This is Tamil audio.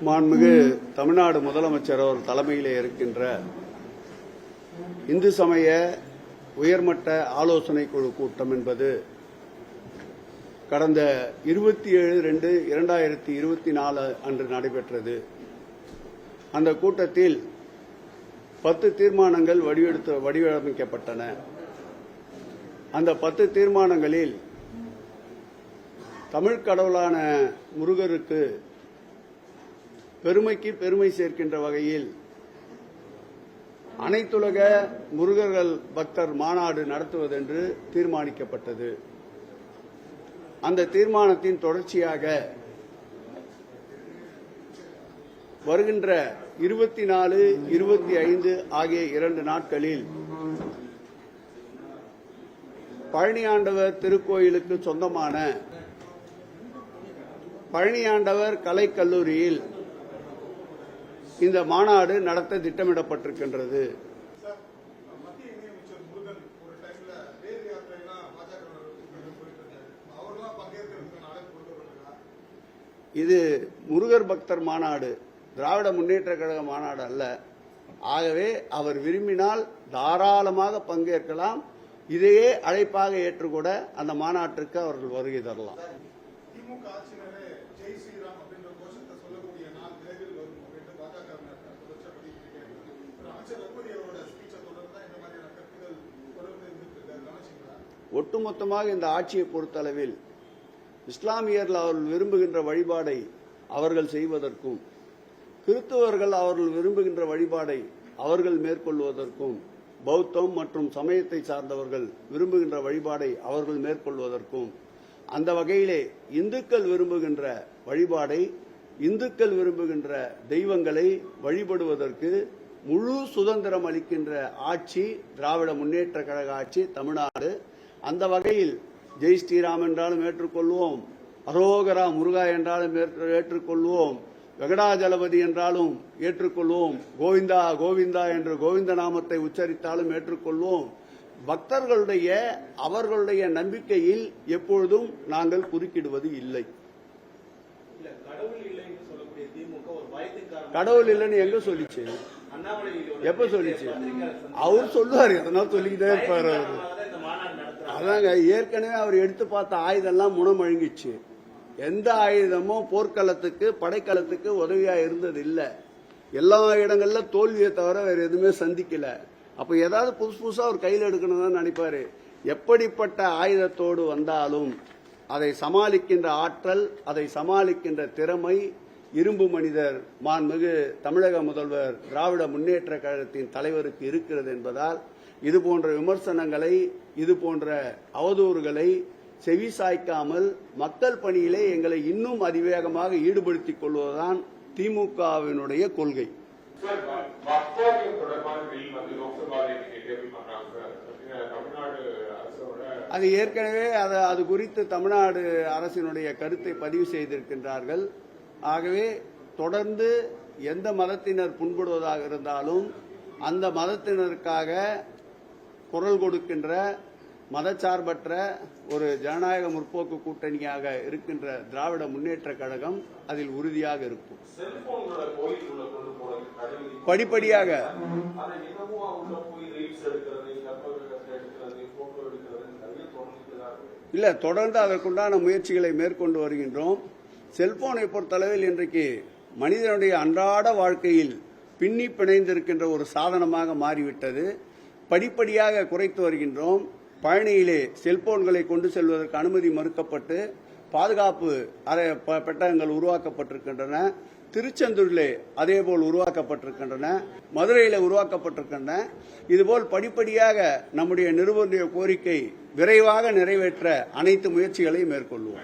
மாண்புமிகு தமிழ்நாடு முதலமைச்சர் அவர் தலைமையிலே இருக்கின்ற இந்து சமய உயர்மட்ட ஆலோசனை குழு கூட்டம் என்பது கடந்த 27/2/2024 அன்று நடைபெற்றது. அந்த கூட்டத்தில் 10 தீர்மானங்கள் வடிவமைக்கப்பட்டன. அந்த 10 தீர்மானங்களில் தமிழ் கடவுளான முருகருக்கு பெருமைக்கு பெருமை சேர்க்கின்ற வகையில் அனைத்துலக முருகர்கள் பக்தர் மாநாடு நடத்துவதென்று தீர்மானிக்கப்பட்டது. அந்த தீர்மானத்தின் தொடர்ச்சியாக வருகின்ற 24, 25 ஆகிய 2 நாட்களில் பழனியாண்டவர் திருக்கோயிலுக்கு சொந்தமான பழனியாண்டவர் கலைக்கல்லூரியில் இந்த மாநாடு நடத்த திட்டமிடப்பட்டிருக்கின்றது. இது முருகர் பக்தர் மாநாடு, திராவிட முன்னேற்ற கழக மாநாடு அல்ல. ஆகவே அவர் விரும்பினால் தாராளமாக பங்கேற்கலாம். இதையே அழைப்பாக ஏற்றுக்கூட அந்த மாநாட்டிற்கு அவர்கள் வருகை தரலாம். ஒட்டுமொத்தமாக இந்த ஆட்சியை பொறுத்தளவில் இஸ்லாமியர்கள் அவர்கள் விரும்புகின்ற வழிபாடை அவர்கள் செய்வதற்கும், கிறிஸ்தவர்கள் அவர்கள் விரும்புகின்ற வழிபாடை அவர்கள் மேற்கொள்வதற்கும், பௌத்தம் மற்றும் சமயத்தை சார்ந்தவர்கள் விரும்புகின்ற வழிபாடை அவர்கள் மேற்கொள்வதற்கும், அந்த வகையிலே இந்துக்கள் விரும்புகின்ற வழிபாடை, இந்துக்கள் விரும்புகின்ற தெய்வங்களை வழிபடுவதற்கு முழு சுதந்திரம் அளிக்கின்ற ஆட்சி திராவிட முன்னேற்ற கழக ஆட்சி தமிழ்நாடு. அந்த வகையில் ஜெய் ஸ்ரீராம் என்றாலும் ஏற்றுக்கொள்வோம், அரோகரா முருகா என்றாலும் ஏற்றுக்கொள்வோம், வெங்கடாஜலபதி என்றாலும் ஏற்றுக்கொள்வோம், கோவிந்தா கோவிந்தா என்று கோவிந்த நாமத்தை உச்சரித்தாலும் ஏற்றுக்கொள்வோம். பக்தர்களுடைய அவர்களுடைய நம்பிக்கையில் எப்பொழுதும் நாங்கள் குறுக்கிடுவது இல்லை. கடவுள் இல்லைன்னு எங்க சொல்லிச்சு? எப்ப சொல்லிச்சு? அவர் சொல்லுவார், எதனா சொல்லிக்கிட்டே இருப்பாரு. அதாங்க, ஏற்கனவே அவர் எடுத்து பார்த்த ஆயுதம்லாம் முனமழுங்கிச்சு. எந்த ஆயுதமும் போர்க்களத்துக்கு படைக்களத்துக்கு உதவியா இருந்தது இல்ல. எல்லா இடங்கள்ல தோல்வியை தவிர வேற எதுவுமே சந்திக்கல. அப்ப ஏதாவது புதுசா அவர் கையில் எடுக்கணும் தான் நினைப்பாரு. எப்படிப்பட்ட ஆயுதத்தோடு வந்தாலும் அதை சமாளிக்கின்ற ஆற்றல், அதை சமாளிக்கின்ற திறமை இரும்பு மனிதர் மாண்புமிகு தமிழக முதல்வர் திராவிட முன்னேற்ற கழகத்தின் தலைவருக்கு இருக்கிறது என்பதால் இதுபோன்ற விமர்சனங்களை, இதுபோன்ற அவதூறுகளை செவி சாய்க்காமல் மக்கள் பணியிலே எங்களை இன்னும் அதிவேகமாக ஈடுபடுத்திக் கொள்வதுதான் திமுகவினுடைய கொள்கை. அது ஏற்கனவே அது குறித்து தமிழ்நாடு அரசினுடைய கருத்தை பதிவு செய்திருக்கின்றார்கள். ஆகவே தொடர்ந்து எந்த மதத்தினர் புண்படுவதாக இருந்தாலும் அந்த மதத்தினருக்காக குரல் கொடுக்கின்ற மதச்சார்பற்ற ஒரு ஜனநாயக முற்போக்கு கூட்டணியாக இருக்கின்ற திராவிட முன்னேற்ற கழகம் அதில் உறுதியாக இருக்கும். படிப்படியாக இல்ல, தொடர்ந்து அதற்குண்டான முயற்சிகளை மேற்கொண்டு வருகின்றோம். செல்போனை பொறுத்தளவில் இன்றைக்கு மனிதனுடைய அன்றாட வாழ்க்கையில் பின்னி பிணைந்திருக்கின்ற ஒரு சாதனமாக மாறிவிட்டது. படிப்படியாக குறைத்து வருகின்றோம். பழனியிலே செல்போன்களை கொண்டு செல்வதற்கு அனுமதி மறுக்கப்பட்டு பாதுகாப்பு பெட்டகங்கள் உருவாக்கப்பட்டிருக்கின்றன. திருச்செந்தூரிலே அதேபோல் உருவாக்கப்பட்டிருக்கின்றன. மதுரையில் உருவாக்கப்பட்டிருக்கின்றன. இதுபோல் படிப்படியாக நம்முடைய நிறுவன கோரிக்கை விரைவாக நிறைவேற்ற அனைத்து முயற்சிகளையும் மேற்கொள்வோம்.